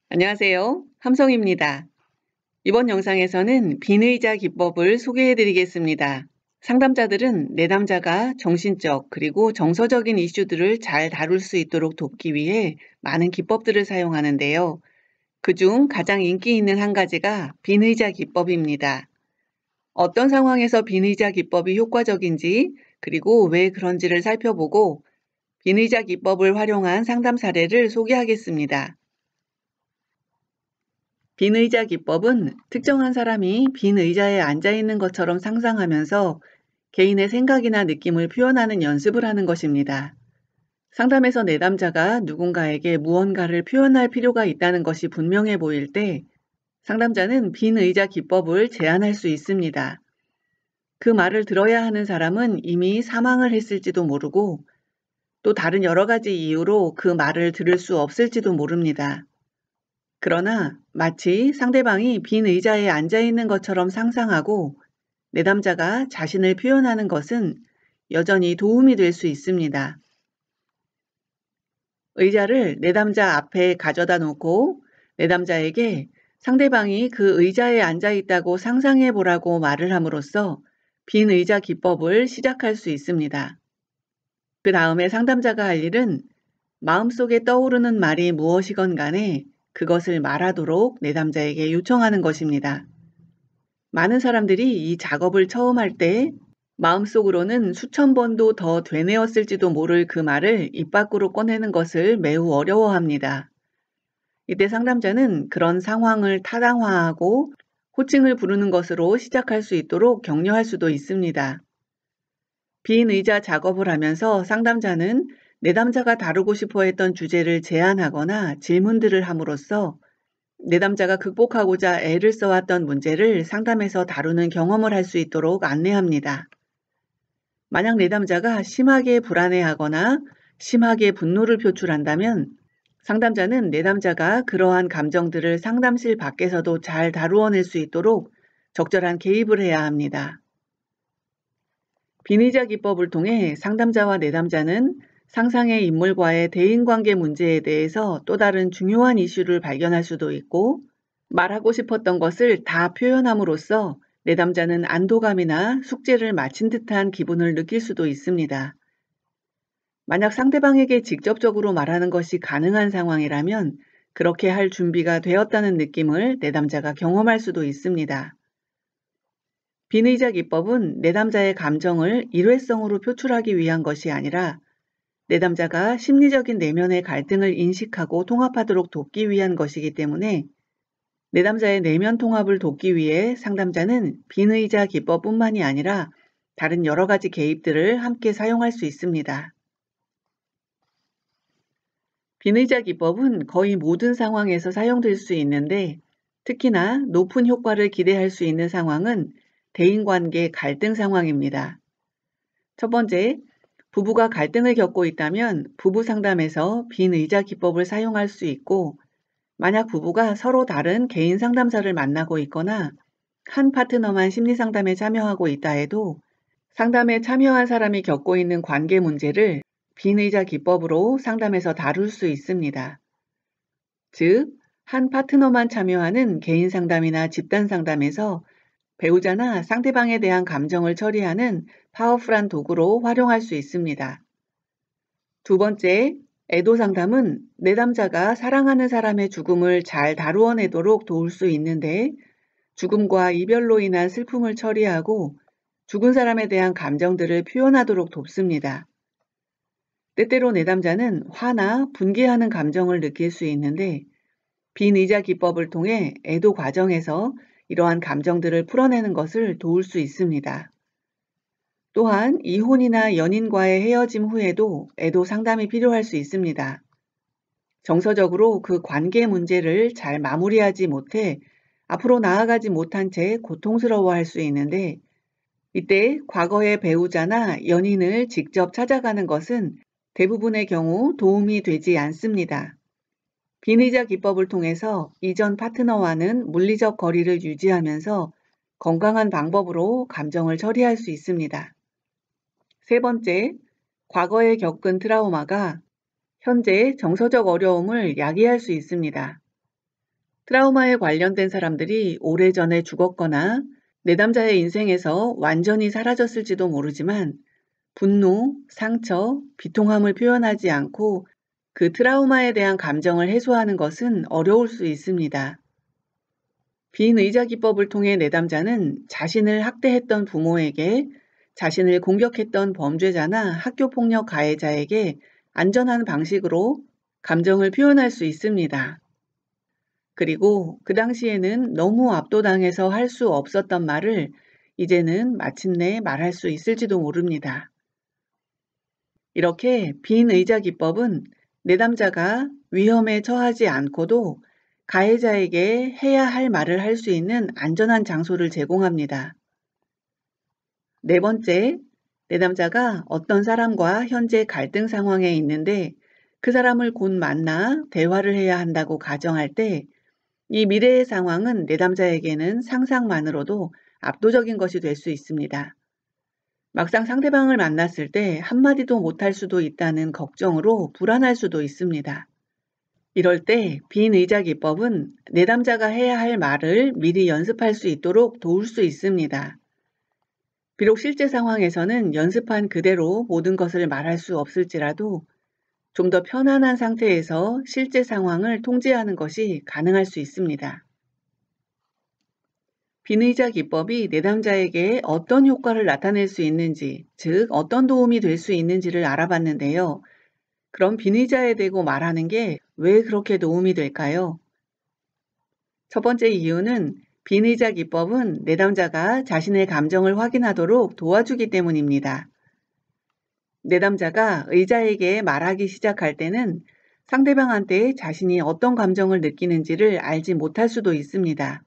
안녕하세요. 함성입니다. 이번 영상에서는 빈의자 기법을 소개해 드리겠습니다. 상담자들은 내담자가 정신적 그리고 정서적인 이슈들을 잘 다룰 수 있도록 돕기 위해 많은 기법들을 사용하는데요. 그중 가장 인기 있는 한 가지가 빈의자 기법입니다. 어떤 상황에서 빈의자 기법이 효과적인지 그리고 왜 그런지를 살펴보고 빈의자 기법을 활용한 상담 사례를 소개하겠습니다. 빈의자 기법은 특정한 사람이 빈 의자에 앉아 있는 것처럼 상상하면서 개인의 생각이나 느낌을 표현하는 연습을 하는 것입니다. 상담에서 내담자가 누군가에게 무언가를 표현할 필요가 있다는 것이 분명해 보일 때 상담자는 빈 의자 기법을 제안할 수 있습니다. 그 말을 들어야 하는 사람은 이미 사망을 했을지도 모르고 또 다른 여러 가지 이유로 그 말을 들을 수 없을지도 모릅니다. 그러나 마치 상대방이 빈 의자에 앉아 있는 것처럼 상상하고 내담자가 자신을 표현하는 것은 여전히 도움이 될 수 있습니다. 의자를 내담자 앞에 가져다 놓고 내담자에게 상대방이 그 의자에 앉아 있다고 상상해 보라고 말을 함으로써 빈 의자 기법을 시작할 수 있습니다. 그 다음에 상담자가 할 일은 마음속에 떠오르는 말이 무엇이건 간에 그것을 말하도록 내담자에게 요청하는 것입니다. 많은 사람들이 이 작업을 처음 할 때 마음속으로는 수천 번도 더 되뇌었을지도 모를 그 말을 입 밖으로 꺼내는 것을 매우 어려워합니다. 이때 상담자는 그런 상황을 타당화하고 호칭을 부르는 것으로 시작할 수 있도록 격려할 수도 있습니다. 빈 의자 작업을 하면서 상담자는 내담자가 다루고 싶어 했던 주제를 제안하거나 질문들을 함으로써 내담자가 극복하고자 애를 써왔던 문제를 상담에서 다루는 경험을 할 수 있도록 안내합니다. 만약 내담자가 심하게 불안해하거나 심하게 분노를 표출한다면 상담자는 내담자가 그러한 감정들을 상담실 밖에서도 잘 다루어낼 수 있도록 적절한 개입을 해야 합니다. 빈의자 기법을 통해 상담자와 내담자는 상상의 인물과의 대인관계 문제에 대해서 또 다른 중요한 이슈를 발견할 수도 있고 말하고 싶었던 것을 다 표현함으로써 내담자는 안도감이나 숙제를 마친 듯한 기분을 느낄 수도 있습니다. 만약 상대방에게 직접적으로 말하는 것이 가능한 상황이라면 그렇게 할 준비가 되었다는 느낌을 내담자가 경험할 수도 있습니다. 빈의자 기법은 내담자의 감정을 일회성으로 표출하기 위한 것이 아니라 내담자가 심리적인 내면의 갈등을 인식하고 통합하도록 돕기 위한 것이기 때문에 내담자의 내면 통합을 돕기 위해 상담자는 빈의자 기법뿐만이 아니라 다른 여러 가지 개입들을 함께 사용할 수 있습니다. 빈의자 기법은 거의 모든 상황에서 사용될 수 있는데 특히나 높은 효과를 기대할 수 있는 상황은 대인관계 갈등 상황입니다. 첫 번째, 부부가 갈등을 겪고 있다면 부부 상담에서 빈의자 기법을 사용할 수 있고 만약 부부가 서로 다른 개인 상담사를 만나고 있거나 한 파트너만 심리 상담에 참여하고 있다 해도 상담에 참여한 사람이 겪고 있는 관계 문제를 빈의자 기법으로 상담에서 다룰 수 있습니다. 즉, 한 파트너만 참여하는 개인 상담이나 집단 상담에서 배우자나 상대방에 대한 감정을 처리하는 파워풀한 도구로 활용할 수 있습니다. 두 번째, 애도 상담은 내담자가 사랑하는 사람의 죽음을 잘 다루어내도록 도울 수 있는데 죽음과 이별로 인한 슬픔을 처리하고 죽은 사람에 대한 감정들을 표현하도록 돕습니다. 때때로 내담자는 화나 분개하는 감정을 느낄 수 있는데 빈의자 기법을 통해 애도 과정에서 이러한 감정들을 풀어내는 것을 도울 수 있습니다. 또한 이혼이나 연인과의 헤어짐 후에도 애도 상담이 필요할 수 있습니다. 정서적으로 그 관계 문제를 잘 마무리하지 못해 앞으로 나아가지 못한 채 고통스러워할 수 있는데 이때 과거의 배우자나 연인을 직접 찾아가는 것은 대부분의 경우 도움이 되지 않습니다. 빈의자 기법을 통해서 이전 파트너와는 물리적 거리를 유지하면서 건강한 방법으로 감정을 처리할 수 있습니다. 세 번째, 과거에 겪은 트라우마가 현재 정서적 어려움을 야기할 수 있습니다. 트라우마에 관련된 사람들이 오래전에 죽었거나 내담자의 인생에서 완전히 사라졌을지도 모르지만 분노, 상처, 비통함을 표현하지 않고 그 트라우마에 대한 감정을 해소하는 것은 어려울 수 있습니다. 빈의자 기법을 통해 내담자는 자신을 학대했던 부모에게, 자신을 공격했던 범죄자나 학교폭력 가해자에게 안전한 방식으로 감정을 표현할 수 있습니다. 그리고 그 당시에는 너무 압도당해서 할 수 없었던 말을 이제는 마침내 말할 수 있을지도 모릅니다. 이렇게 빈의자 기법은 내담자가 위험에 처하지 않고도 가해자에게 해야 할 말을 할 수 있는 안전한 장소를 제공합니다. 네 번째, 내담자가 어떤 사람과 현재 갈등 상황에 있는데 그 사람을 곧 만나 대화를 해야 한다고 가정할 때 이 미래의 상황은 내담자에게는 상상만으로도 압도적인 것이 될 수 있습니다. 막상 상대방을 만났을 때 한마디도 못할 수도 있다는 걱정으로 불안할 수도 있습니다. 이럴 때 빈의자 기법은 내담자가 해야 할 말을 미리 연습할 수 있도록 도울 수 있습니다. 비록 실제 상황에서는 연습한 그대로 모든 것을 말할 수 없을지라도 좀 더 편안한 상태에서 실제 상황을 통제하는 것이 가능할 수 있습니다. 빈의자 기법이 내담자에게 어떤 효과를 나타낼 수 있는지, 즉 어떤 도움이 될 수 있는지를 알아봤는데요. 그럼 빈의자에 대고 말하는 게 왜 그렇게 도움이 될까요? 첫 번째 이유는 빈의자 기법은 내담자가 자신의 감정을 확인하도록 도와주기 때문입니다. 내담자가 의자에게 말하기 시작할 때는 상대방한테 자신이 어떤 감정을 느끼는지를 알지 못할 수도 있습니다.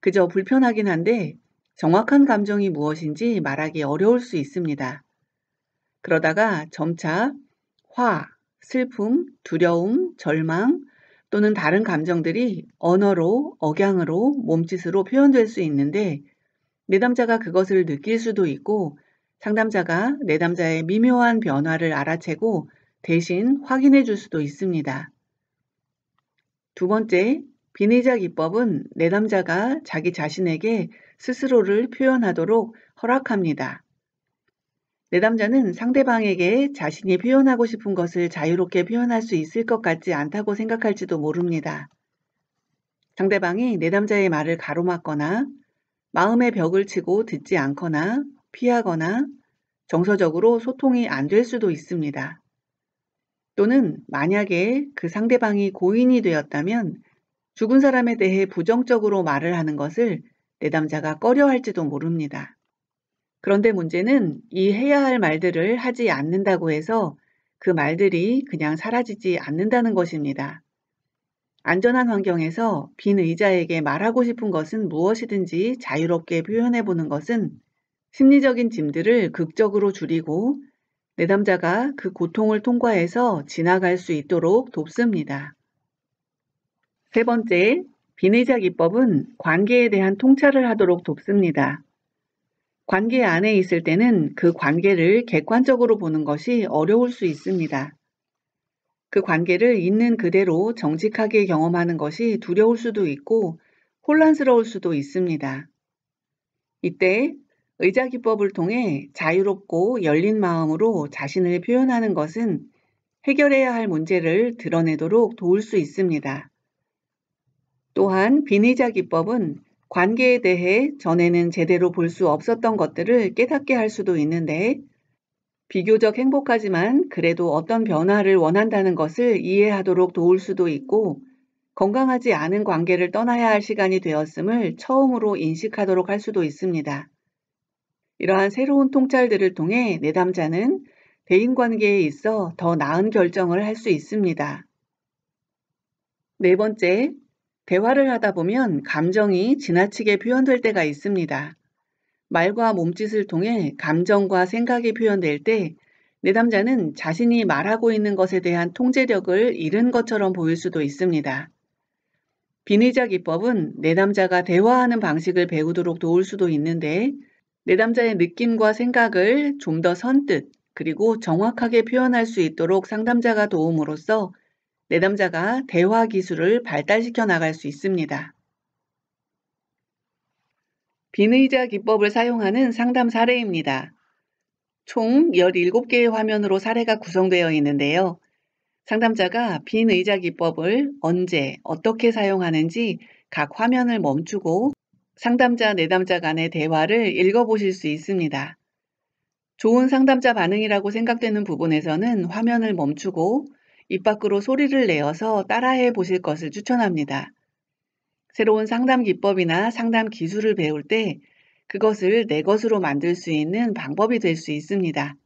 그저 불편하긴 한데 정확한 감정이 무엇인지 말하기 어려울 수 있습니다. 그러다가 점차 화, 슬픔, 두려움, 절망 또는 다른 감정들이 언어로, 억양으로, 몸짓으로 표현될 수 있는데 내담자가 그것을 느낄 수도 있고 상담자가 내담자의 미묘한 변화를 알아채고 대신 확인해 줄 수도 있습니다. 두 번째, 빈의자 기법은 내담자가 자기 자신에게 스스로를 표현하도록 허락합니다. 내담자는 상대방에게 자신이 표현하고 싶은 것을 자유롭게 표현할 수 있을 것 같지 않다고 생각할지도 모릅니다. 상대방이 내담자의 말을 가로막거나 마음의 벽을 치고 듣지 않거나 피하거나 정서적으로 소통이 안 될 수도 있습니다. 또는 만약에 그 상대방이 고인이 되었다면 죽은 사람에 대해 부정적으로 말을 하는 것을 내담자가 꺼려 할지도 모릅니다. 그런데 문제는 이 해야 할 말들을 하지 않는다고 해서 그 말들이 그냥 사라지지 않는다는 것입니다. 안전한 환경에서 빈 의자에게 말하고 싶은 것은 무엇이든지 자유롭게 표현해 보는 것은 심리적인 짐들을 극적으로 줄이고 내담자가 그 고통을 통과해서 지나갈 수 있도록 돕습니다. 세 번째, 빈의자 기법은 관계에 대한 통찰을 하도록 돕습니다. 관계 안에 있을 때는 그 관계를 객관적으로 보는 것이 어려울 수 있습니다. 그 관계를 있는 그대로 정직하게 경험하는 것이 두려울 수도 있고 혼란스러울 수도 있습니다. 이때 의자 기법을 통해 자유롭고 열린 마음으로 자신을 표현하는 것은 해결해야 할 문제를 드러내도록 도울 수 있습니다. 또한 빈의자 기법은 관계에 대해 전에는 제대로 볼 수 없었던 것들을 깨닫게 할 수도 있는데 비교적 행복하지만 그래도 어떤 변화를 원한다는 것을 이해하도록 도울 수도 있고 건강하지 않은 관계를 떠나야 할 시간이 되었음을 처음으로 인식하도록 할 수도 있습니다. 이러한 새로운 통찰들을 통해 내담자는 대인관계에 있어 더 나은 결정을 할 수 있습니다. 네 번째, 대화를 하다 보면 감정이 지나치게 표현될 때가 있습니다. 말과 몸짓을 통해 감정과 생각이 표현될 때 내담자는 자신이 말하고 있는 것에 대한 통제력을 잃은 것처럼 보일 수도 있습니다. 빈의자 기법은 내담자가 대화하는 방식을 배우도록 도울 수도 있는데 내담자의 느낌과 생각을 좀 더 선뜻 그리고 정확하게 표현할 수 있도록 상담자가 도움으로써 내담자가 대화 기술을 발달시켜 나갈 수 있습니다. 빈의자 기법을 사용하는 상담 사례입니다. 총 17개의 화면으로 사례가 구성되어 있는데요. 상담자가 빈의자 기법을 언제, 어떻게 사용하는지 각 화면을 멈추고 상담자, 내담자 간의 대화를 읽어보실 수 있습니다. 좋은 상담자 반응이라고 생각되는 부분에서는 화면을 멈추고 입 밖으로 소리를 내어서 따라해 보실 것을 추천합니다. 새로운 상담 기법이나 상담 기술을 배울 때 그것을 내 것으로 만들 수 있는 방법이 될 수 있습니다.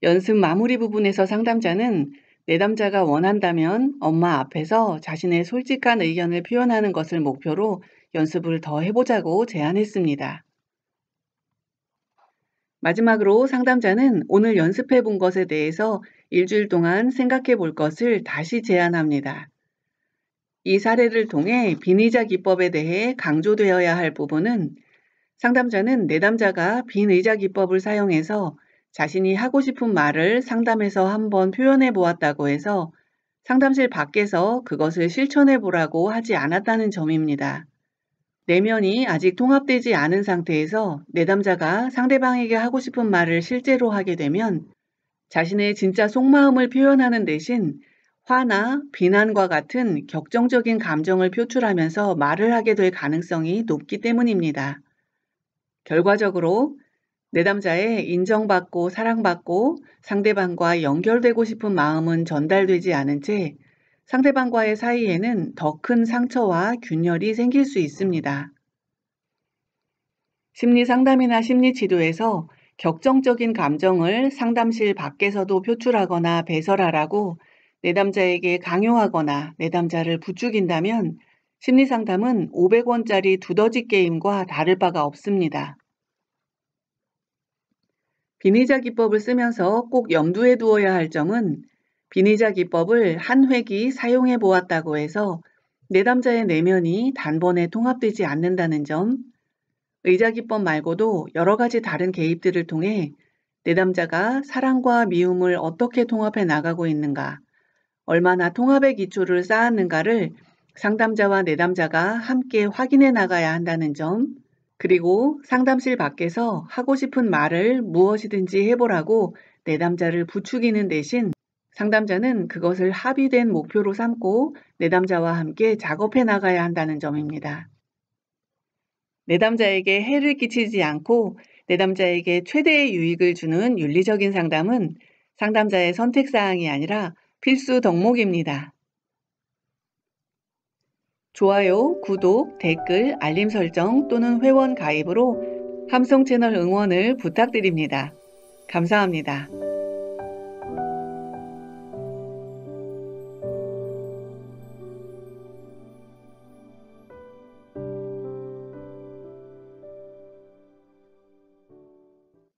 연습 마무리 부분에서 상담자는 내담자가 원한다면 엄마 앞에서 자신의 솔직한 의견을 표현하는 것을 목표로 연습을 더 해보자고 제안했습니다. 마지막으로 상담자는 오늘 연습해 본 것에 대해서 일주일 동안 생각해 볼 것을 다시 제안합니다. 이 사례를 통해 빈의자 기법에 대해 강조되어야 할 부분은 상담자는 내담자가 빈의자 기법을 사용해서 자신이 하고 싶은 말을 상담에서 한번 표현해 보았다고 해서 상담실 밖에서 그것을 실천해 보라고 하지 않았다는 점입니다. 내면이 아직 통합되지 않은 상태에서 내담자가 상대방에게 하고 싶은 말을 실제로 하게 되면 자신의 진짜 속마음을 표현하는 대신 화나 비난과 같은 격정적인 감정을 표출하면서 말을 하게 될 가능성이 높기 때문입니다. 결과적으로 내담자의 인정받고 사랑받고 상대방과 연결되고 싶은 마음은 전달되지 않은 채 상대방과의 사이에는 더 큰 상처와 균열이 생길 수 있습니다. 심리 상담이나 심리 치료에서 격정적인 감정을 상담실 밖에서도 표출하거나 배설하라고 내담자에게 강요하거나 내담자를 부추긴다면 심리상담은 500원짜리 두더지 게임과 다를 바가 없습니다. 비니자 기법을 쓰면서 꼭 염두에 두어야 할 점은 비니자 기법을 한 획이 사용해 보았다고 해서 내담자의 내면이 단번에 통합되지 않는다는 점, 의자 기법 말고도 여러 가지 다른 개입들을 통해 내담자가 사랑과 미움을 어떻게 통합해 나가고 있는가, 얼마나 통합의 기초를 쌓았는가를 상담자와 내담자가 함께 확인해 나가야 한다는 점, 그리고 상담실 밖에서 하고 싶은 말을 무엇이든지 해보라고 내담자를 부추기는 대신 상담자는 그것을 합의된 목표로 삼고 내담자와 함께 작업해 나가야 한다는 점입니다. 내담자에게 해를 끼치지 않고 내담자에게 최대의 유익을 주는 윤리적인 상담은 상담자의 선택사항이 아니라 필수 덕목입니다. 좋아요, 구독, 댓글, 알림 설정 또는 회원 가입으로 함성 채널 응원을 부탁드립니다. 감사합니다.